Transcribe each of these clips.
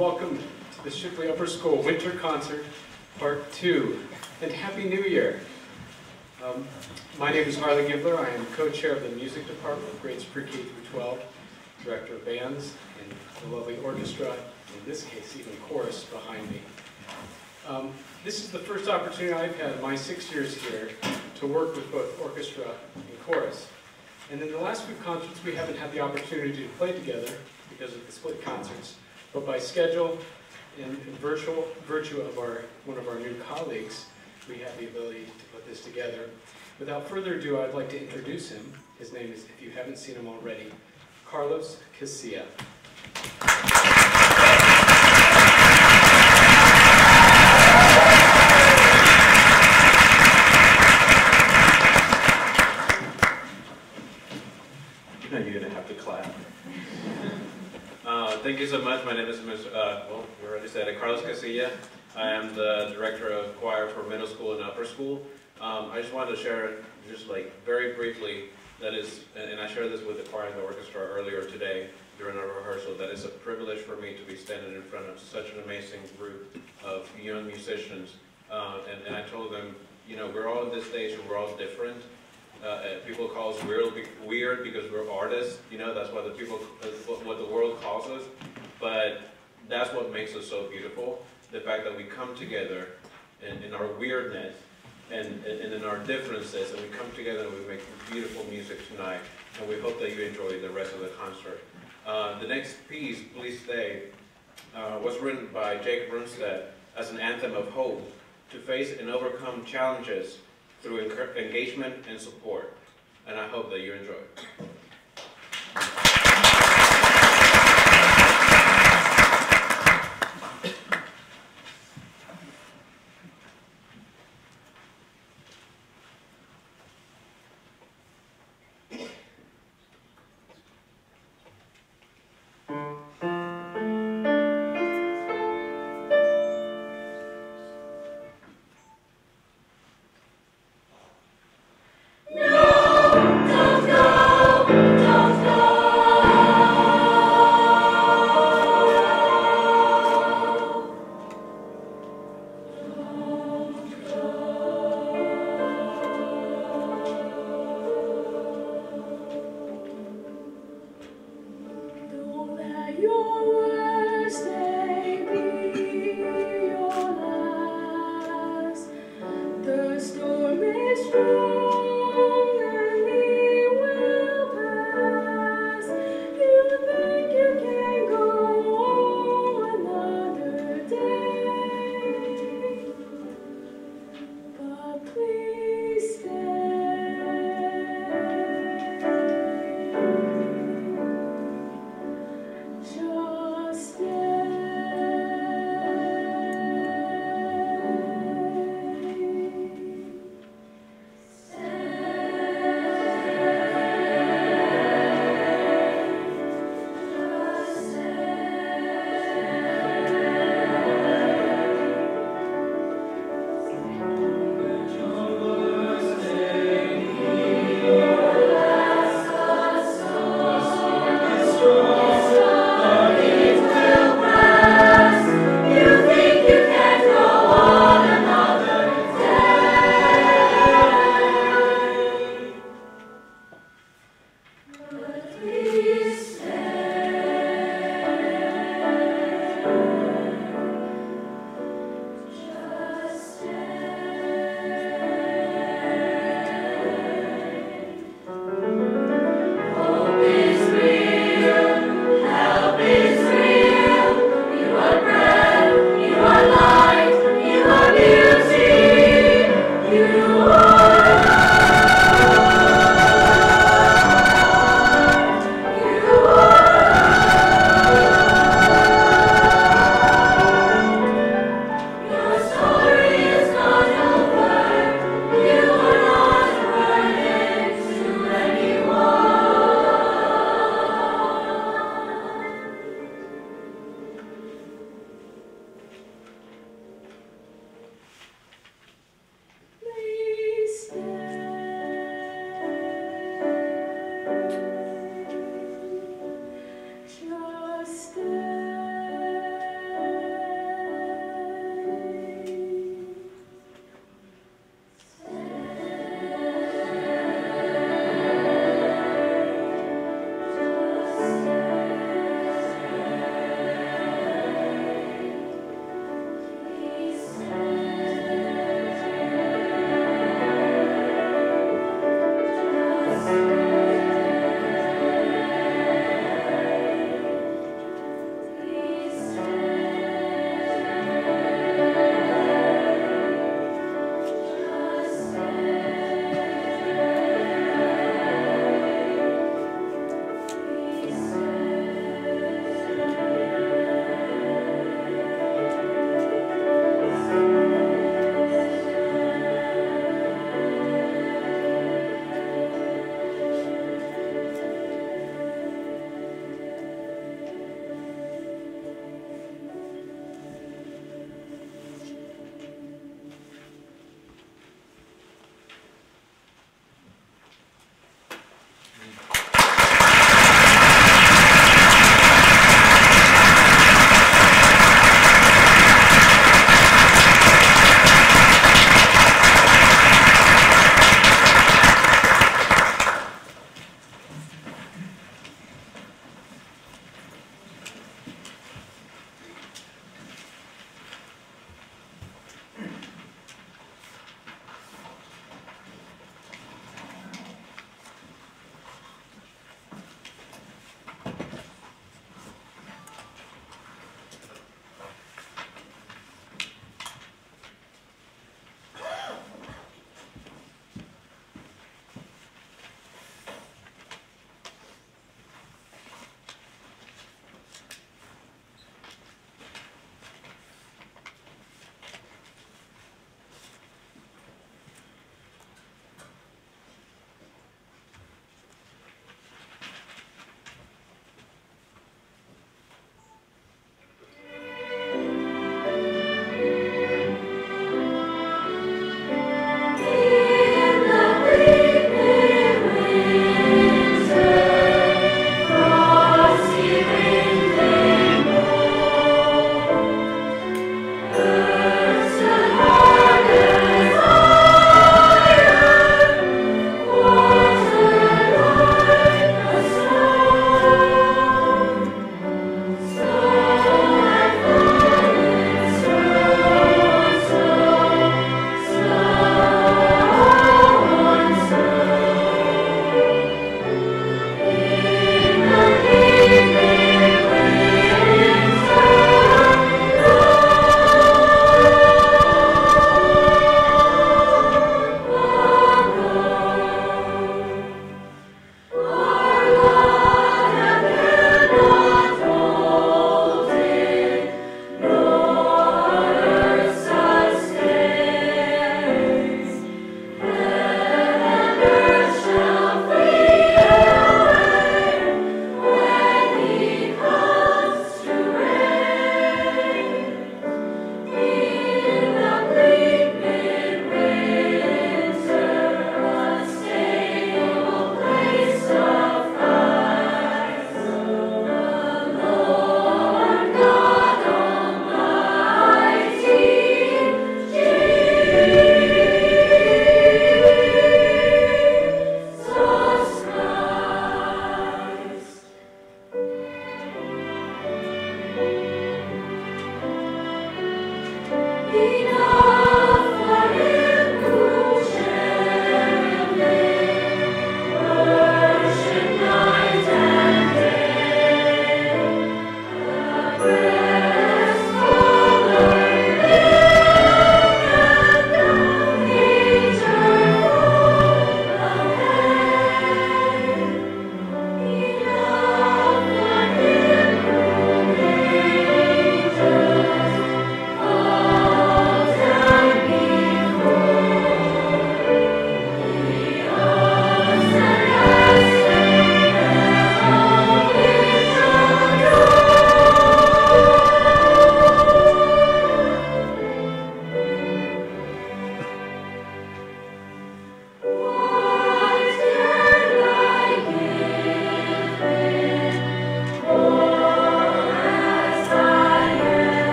welcome to the Shipley Upper School Winter Concert, Part 2, and Happy New Year. My name is Harley Gibler. I am co-chair of the music department of grades pre-K through 12, director of bands, and the lovely orchestra, in this case even chorus behind me. This is the first opportunity I've had in my 6 years here to work with both orchestra and chorus. And in the last few concerts we haven't had the opportunity to play together because of the split concerts, but by schedule and virtue of one of our new colleagues, we have the ability to put this together. Without further ado, I'd like to introduce him. His name is, if you haven't seen him already, Carlos Casilla. You know you're going to have to clap. Thank you so much. My name is Mr. Well, you already said it, Carlos Casilla. I am the director of choir for middle school and upper school. I just wanted to share, just like very briefly, that is, and I shared this with the choir and the orchestra earlier today during our rehearsal, that it's a privilege for me to be standing in front of such an amazing group of young musicians. And I told them, you know, we're all at this stage and we're all different. People call us weird because we're artists, you know, that's what what the world calls us, but that's what makes us so beautiful, the fact that we come together in our weirdness and in our differences, and we come together and we make beautiful music tonight, and we hope that you enjoy the rest of the concert. The next piece, Please Stay, was written by Jake Brunstad as an anthem of hope to face and overcome challenges through engagement and support, and I hope that you enjoy it. Just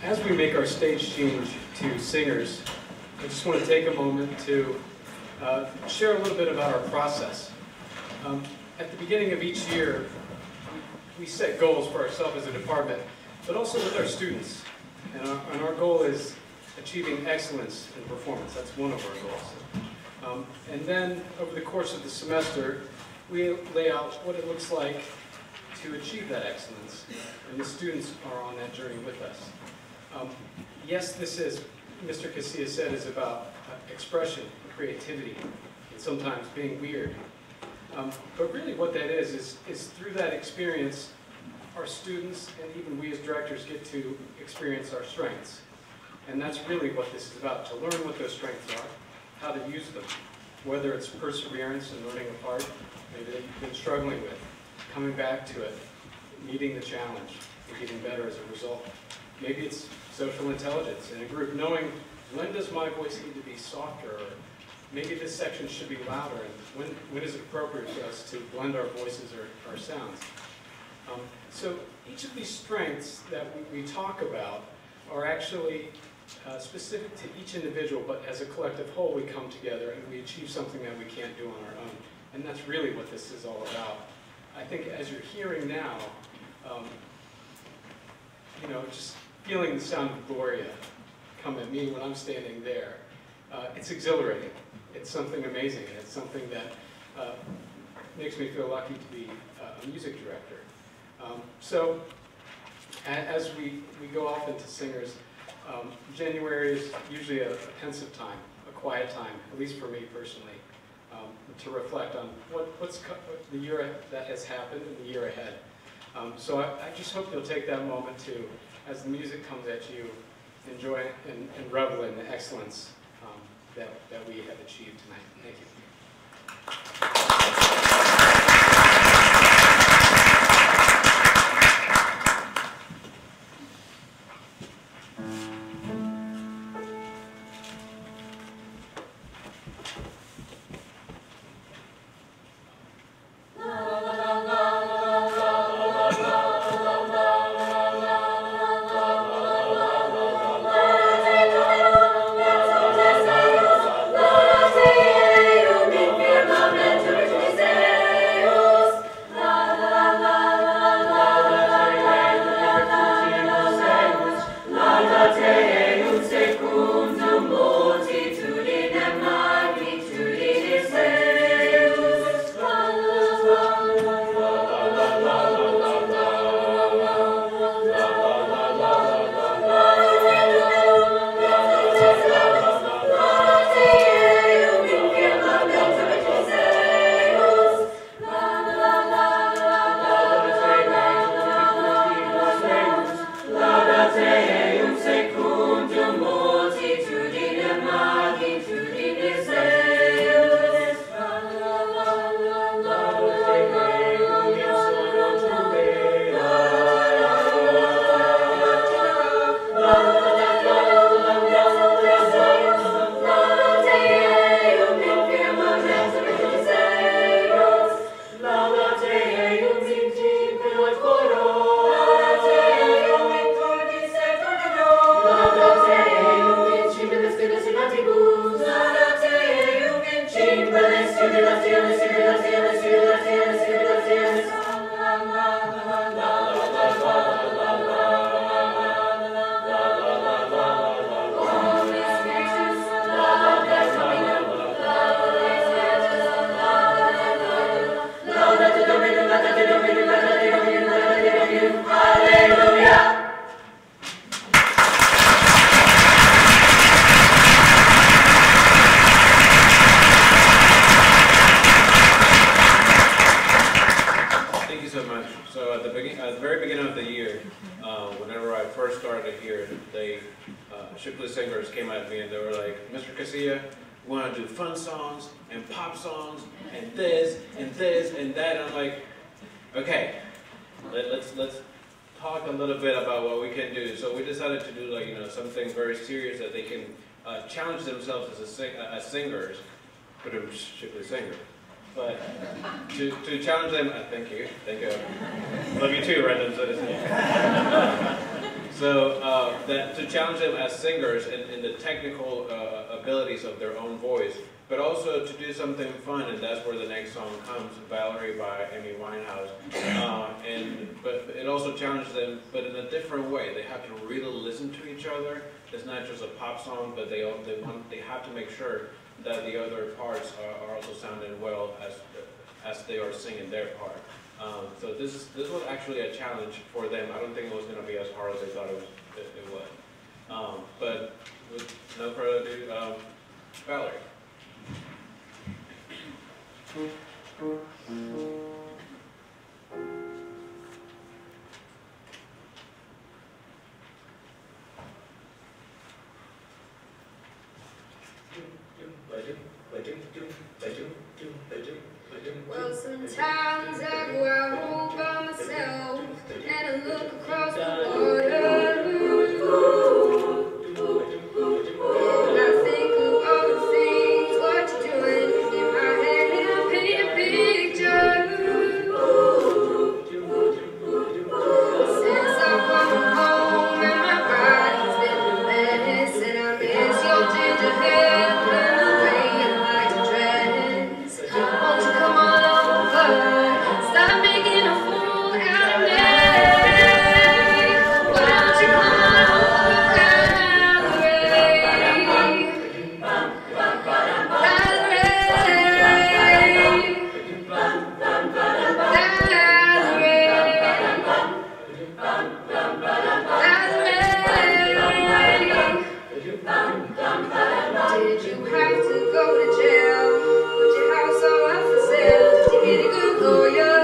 as we make our stage change to singers, I just want to take a moment to share a little bit about our process. At the beginning of each year, we set goals for ourselves as a department, but also with our students. And our goal is achieving excellence in performance. That's one of our goals. And then, over the course of the semester, we lay out what it looks like to achieve that excellence. And the students are on that journey with us. Yes, this is, Mr. Casilla said, is about expression, creativity, and sometimes being weird. But really what that is through that experience, our students and even we as directors get to experience our strengths. And that's really what this is about, to learn what those strengths are, how to use them, whether it's perseverance and learning a part, maybe that you've been struggling with, coming back to it, meeting the challenge, and getting better as a result. Maybe it's social intelligence in a group, knowing when does my voice need to be softer, or maybe this section should be louder, and when is it appropriate for us to blend our voices or our sounds. So each of these strengths that we talk about are actually specific to each individual, but as a collective whole we come together and we achieve something that we can't do on our own. And that's really what this is all about. I think as you're hearing now, you know, just feeling the sound of Gloria come at me when I'm standing there, it's exhilarating. It's something amazing, and it's something that makes me feel lucky to be a music director. So as we go off into singers, January is usually a pensive time, a quiet time, at least for me personally, to reflect on what's the year that has happened and the year ahead. So I just hope you'll take that moment to, as the music comes at you, enjoy and revel in the excellence that we have achieved tonight. Thank you. Shipley singers came at me and they were like, Mr. Casilla, we want to do fun songs and pop songs and this and this and that. And I'm like, okay, let's talk a little bit about what we can do. So we decided to do something very serious that they can challenge themselves as singers, but I'm Shipley singer. But to challenge them, thank you. Love you too, Random Citizen. So that to challenge them as singers in the technical abilities of their own voice, but also to do something fun, and that's where the next song comes, Valerie by Amy Winehouse. But it also challenges them, but in a different way. They have to really listen to each other. It's not just a pop song, but they have to make sure that the other parts are also sounding well as they are singing their part. So this was actually a challenge for them. I don't think it was going to be as hard as they thought it was. But with no further ado, Valerie. Well, sometimes I go out home by myself and I look across the water. And I think of all the things what you're doing. In my head I paint a picture. Since I've come home and my body's been a mess, and I miss your ginger hair and the way you like to dress. Won't you come on over? Stop making a fool out of me. Why don't you come on over, Did you have to go to jail? Put your house all up for sale just to get a good lawyer?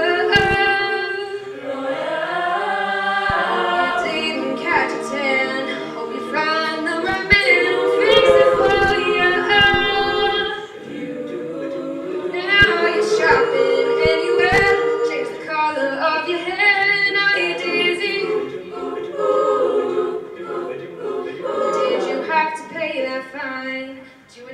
You didn't catch a tan. Hope you find the right man who'll fix it for you. Now you're shopping anywhere. Change the color of your hair. Now you're dizzy. Did you have to pay that fine? Did you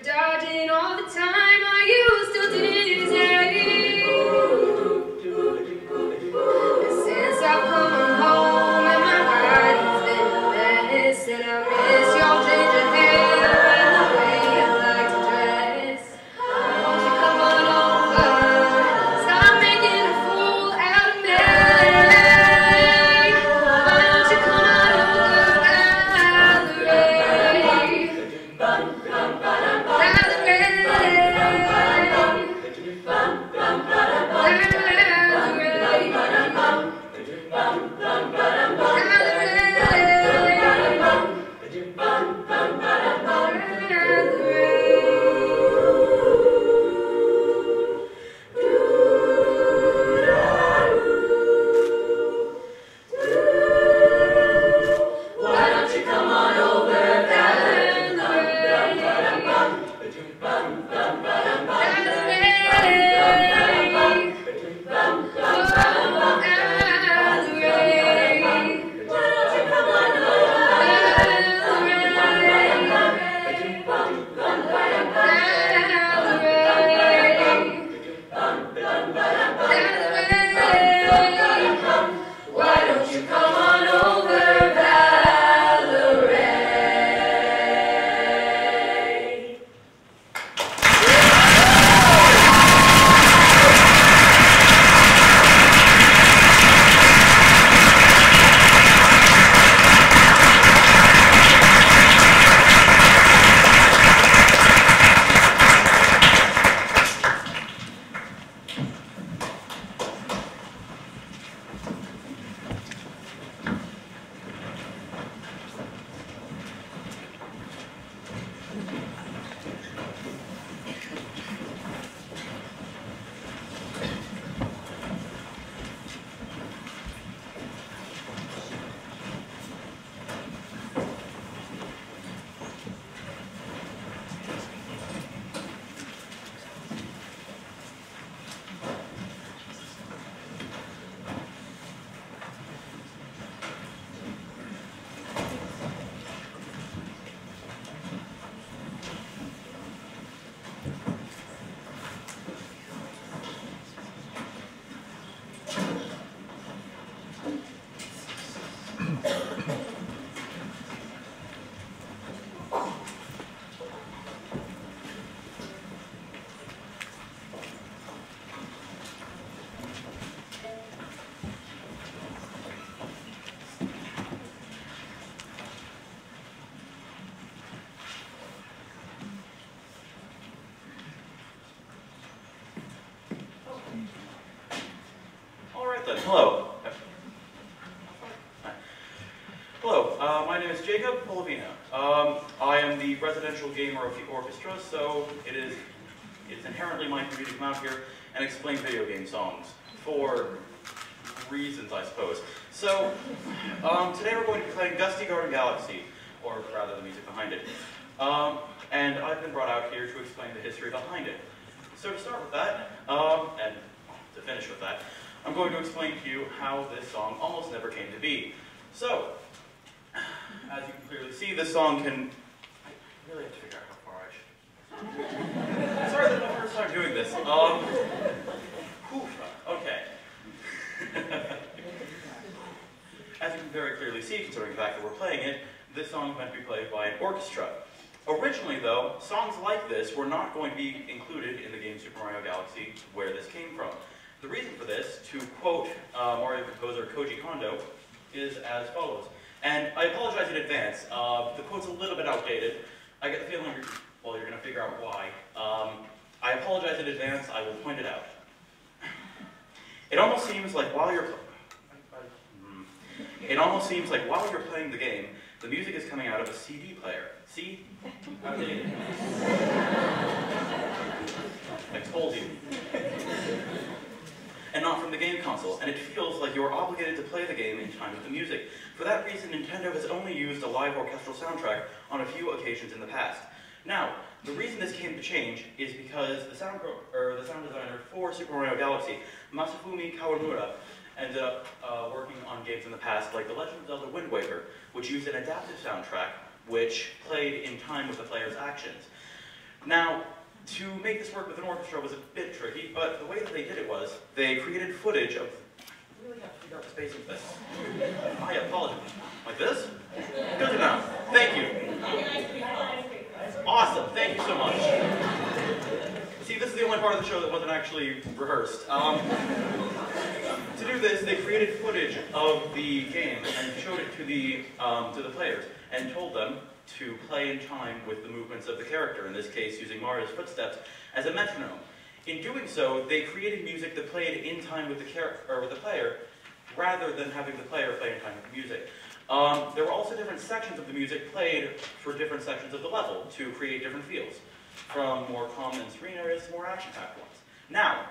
My name is Jacob Polovina. I am the residential gamer of the orchestra, so it's inherently my duty to come out here and explain video game songs for reasons, I suppose. So, today we're going to be playing Gusty Garden Galaxy, or rather the music behind it. And I've been brought out here to explain the history behind it. So to start with that, and to finish with that, I'm going to explain to you how this song almost never came to be. So, as you can clearly see, this song can... I really have to figure out how far I should... Sorry, this is my first time doing this. Okay. As you can very clearly see, considering the fact that we're playing it, this song is meant to be played by an orchestra. Originally, though, songs like this were not going to be included in the game Super Mario Galaxy, where this came from. The reason for this, to quote Mario composer Koji Kondo, is as follows. And I apologize in advance. The quote's a little bit outdated. I get the feeling you're going to figure out why. I apologize in advance. I will point it out. It almost seems like while you're playing the game, the music is coming out of a CD player. See? Outdated. I told you. And not from the game console, and it feels like you're obligated to play the game in time with the music. For that reason, Nintendo has only used a live orchestral soundtrack on a few occasions in the past. Now, the reason this came to change is because the sound designer for Super Mario Galaxy, Masafumi Kawamura, ended up working on games in the past like The Legend of Zelda Wind Waker, which used an adaptive soundtrack which played in time with the player's actions. Now, to make this work with an orchestra was a bit tricky, but the way that they did it was, they created footage of... I really have to figure out the spacing of this. I apologize. Like this? Good enough. Thank you. Awesome. Thank you so much. See, this is the only part of the show that wasn't actually rehearsed. To do this, they created footage of the game and showed it to the players and told them to play in time with the movements of the character, in this case using Mario's footsteps as a metronome. In doing so, they created music that played in time with the player, rather than having the player play in time with the music. There were also different sections of the music played for different sections of the level to create different feels, from more calm and serene areas to more action-packed ones. Now,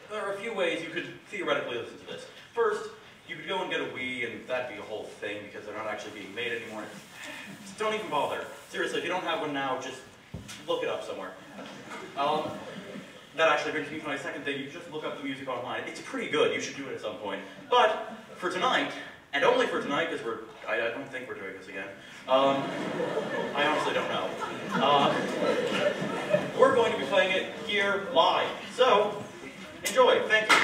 there are a few ways you could theoretically listen to this. First, you could go and get a Wii, and that'd be a whole thing, because they're not actually being made anymore. Just don't even bother. Seriously, if you don't have one now, just look it up somewhere. That actually brings me to my second thing. You can just look up the music online. It's pretty good. You should do it at some point. But for tonight, and only for tonight, because I don't think we're doing this again. I honestly don't know. We're going to be playing it here live. So, enjoy. Thank you.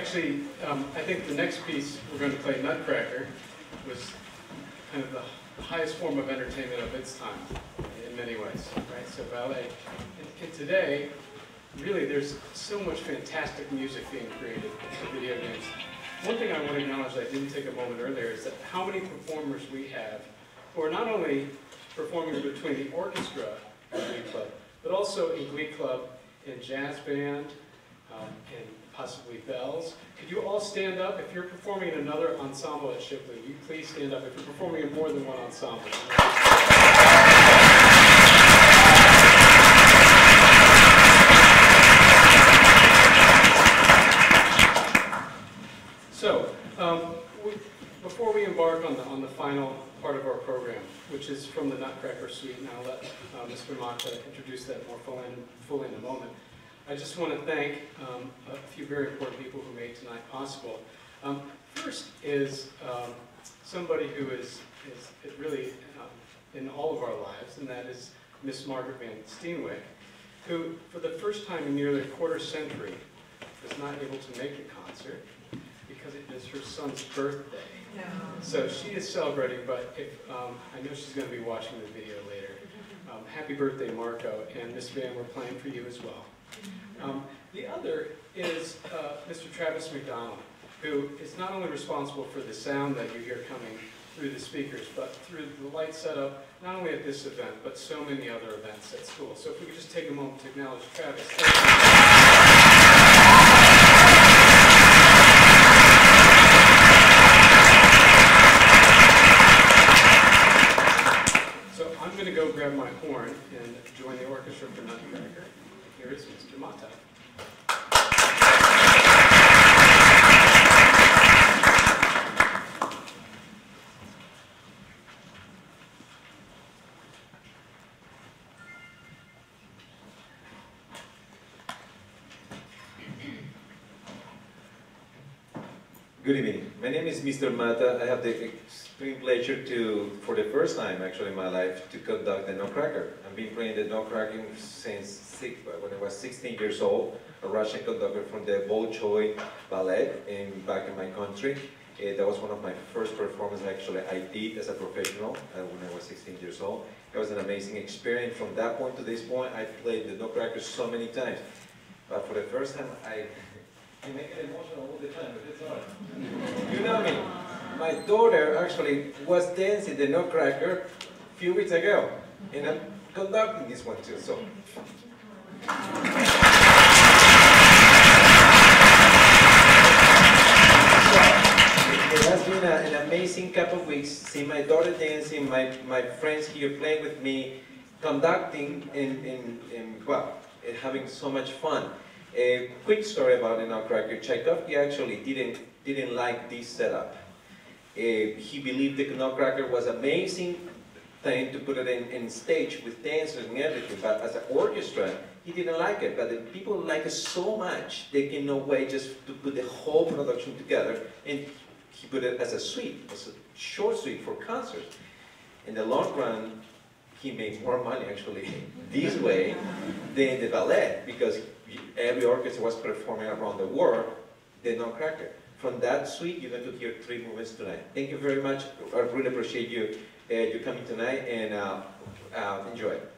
Actually, I think the next piece we're going to play, Nutcracker, was kind of the highest form of entertainment of its time in many ways, right? So ballet. And today, really, there's so much fantastic music being created for video games. One thing I want to acknowledge that I didn't take a moment earlier is that how many performers we have who are not only performing between the orchestra and Glee Club, but also in Glee Club, in jazz band, and possibly bells. Could you all stand up? If you're performing in another ensemble at Shipley, will you please stand up if you're performing in more than one ensemble. So, before we embark on the final part of our program, which is from the Nutcracker Suite, and I'll let Mr. Mata introduce that more fully in a moment, I just want to thank a few very important people who made tonight possible. First is somebody who is really in all of our lives, and that is Miss Margaret Van Steenwyck, who, for the first time in nearly a quarter century, was not able to make the concert because it is her son's birthday. No. So she is celebrating, but if, I know she's going to be watching the video later. Happy birthday, Marco, and Miss Van, we're playing for you as well. The other is Mr. Travis McDonald, who is not only responsible for the sound that you hear coming through the speakers, but through the light setup, not only at this event, but so many other events at school. So if we could just take a moment to acknowledge Travis. So I'm going to go grab my horn and join the orchestra for Nutcracker. Here is Mr. Mata. Good evening. My name is Mr. Mata. I have the extreme pleasure to, for the first time actually in my life, to conduct the Nutcracker. I've been playing the Nutcracker since when I was 16 years old, a Russian conductor from the Bolshoi Ballet back in my country. That was one of my first performances actually I did as a professional when I was 16 years old. It was an amazing experience. From that point to this point, I played the Nutcracker so many times. But for the first time, I make it emotional all the time, but it's all right. You know me. My daughter actually was dancing the Nutcracker a few weeks ago, and I'm conducting this one too. So. It has been an amazing couple of weeks, seeing my daughter dancing, my friends here playing with me, conducting, and having so much fun. A quick story about the Nutcracker. Tchaikovsky actually didn't like this setup. He believed the Nutcracker was amazing thing to put it in stage with dancers and everything, but as an orchestra, he didn't like it. But the people like it so much, they can no way just to put the whole production together, and he put it as a suite, as a short suite for concerts. In the long run, he made more money actually this way than the ballet, because every orchestra was performing around the world the Nutcracker. From that suite, you're going to hear 3 movements tonight. Thank you very much. I really appreciate you coming tonight, and enjoy it.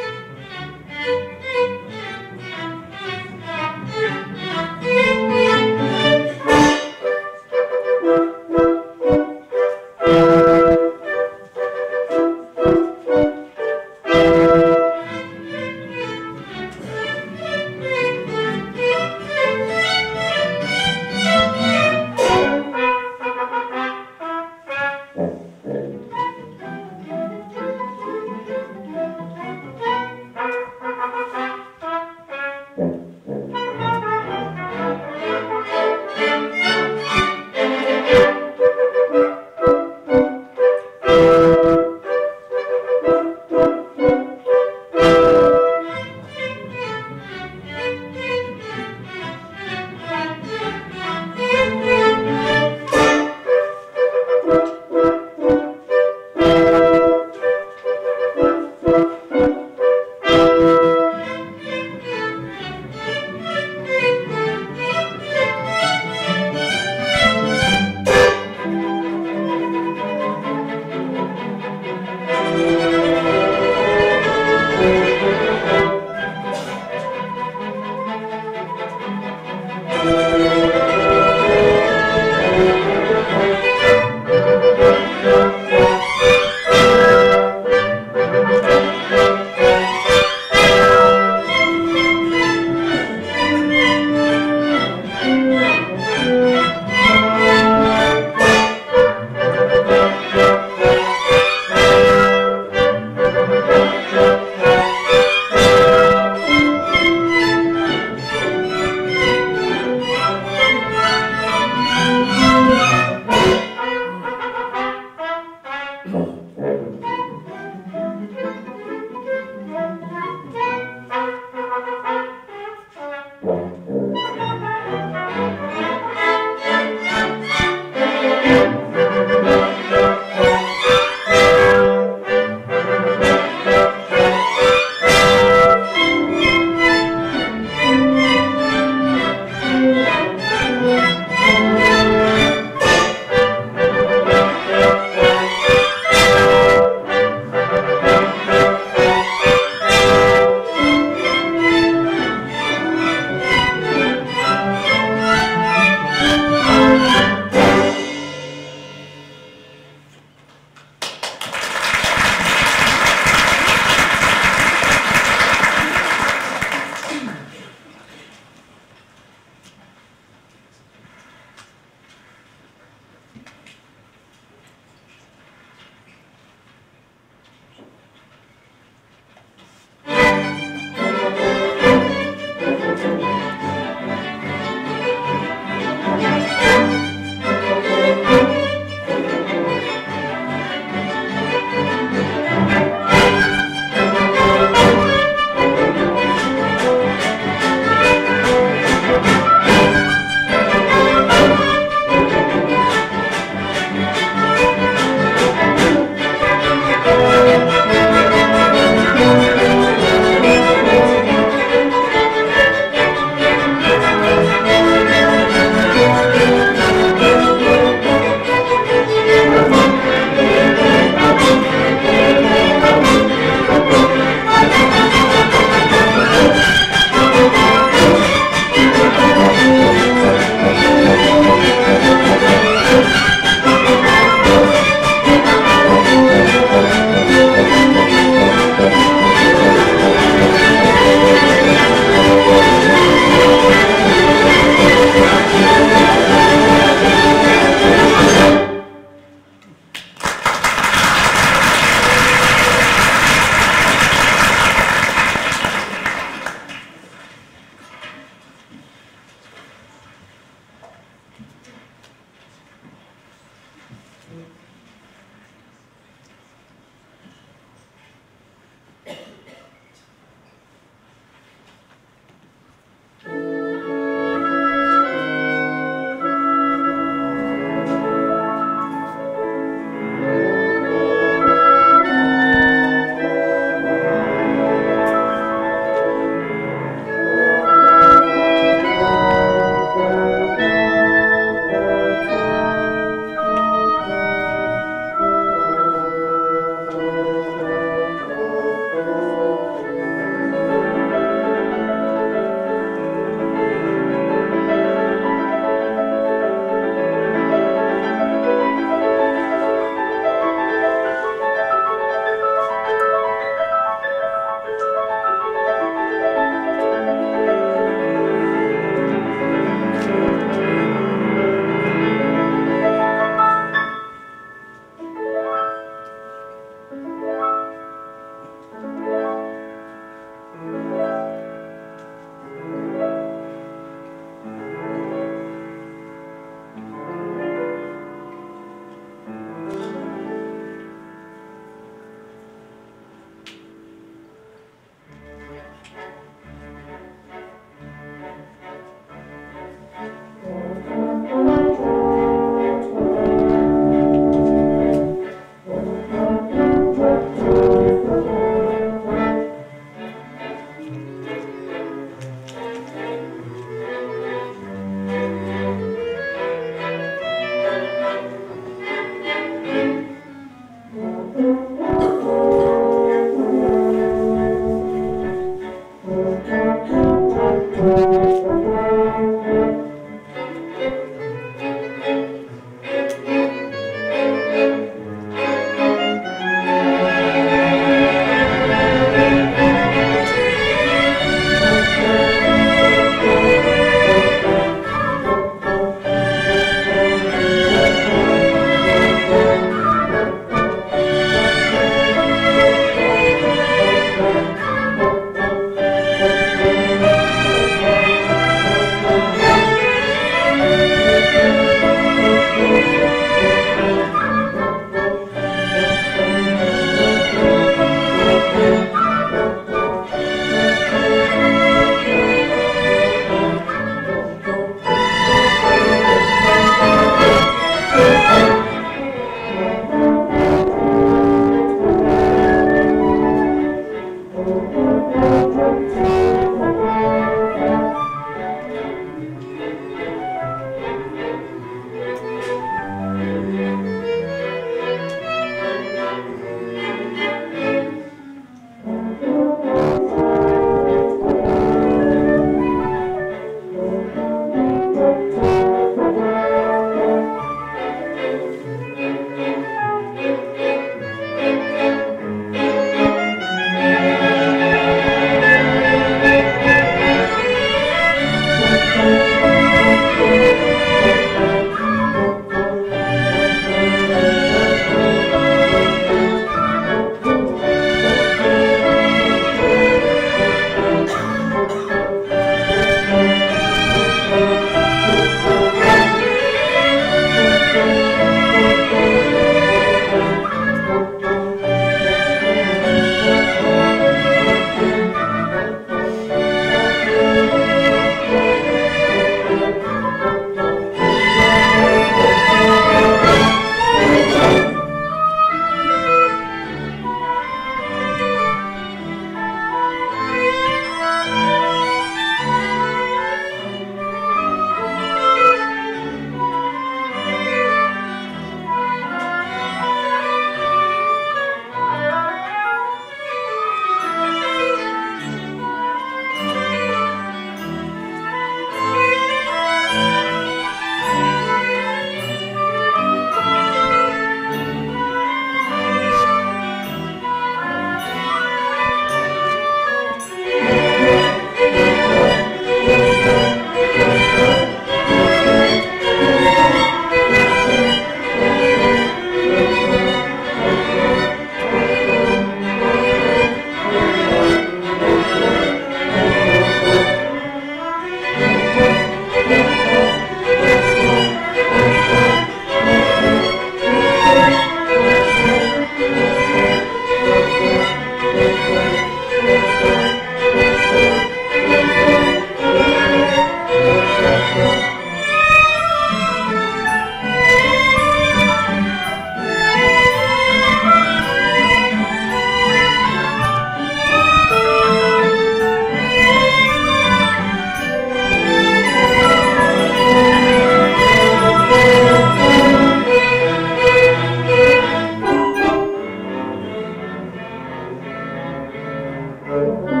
Thank you.